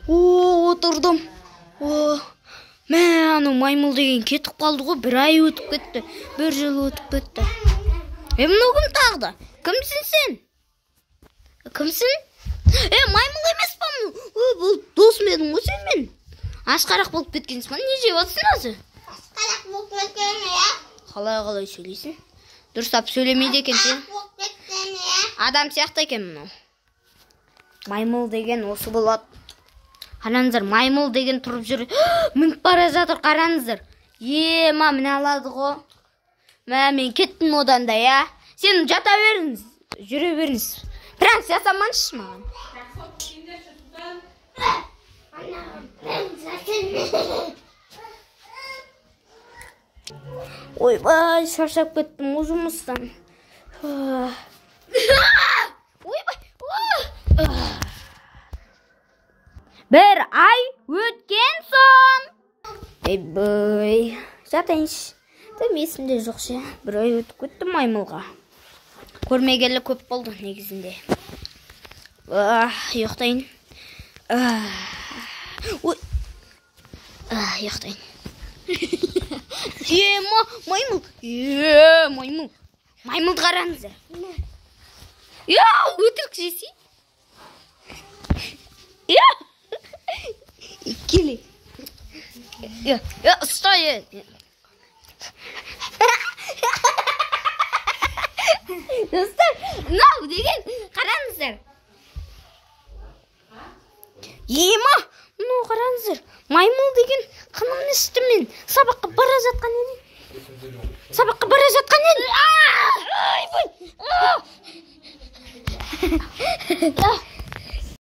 Отурдум. Мә, аны маймыл деген кетип калды го, 1 ай өтүп кетти. 1 жыл өтүп кетти. Мына ким тагда? Кимсиң сен? Кимсиң? Маймыл эмеспи? Бул досум эдиң го сен мен. Ашкараак болуп кеткенсиң. Не жеп атсың азыр? Ашкараак болуп кеткен я. Калай сөйлөйсүң? Дурстап сөйлемейди экенсиң. Адам сыяктуу экен мына. Маймыл деген осы болот. Караңыздар, маймыл деген туруп жүр. Мүнүп бара жатыр, караңыздар. Ма, мына алады го. Мә, мен кеттим одан да, я. Сен жата бериңиз, жүрө бериңиз. Прям жасаманчы маған. Ойбай, шаршап кеттім жұмыстан. Ойбай. 1 ай өткен соң. Ойбай, жатайыншы. Есімде жоқ ше. 1 ай өтіп кетті маймылға. Көрмегелі көп болды негізінде. Ұйықтайын. Ұйықтайын. Маймыл. Маймыл. Маймылды қараңыздар. Өтірік жесей. Келе. Стой. Достар, мынау деген қараңыздар. Мынау қараңыздар. Маймыл деген қанымны ішті мен. Сабаққа бара жатқан едім.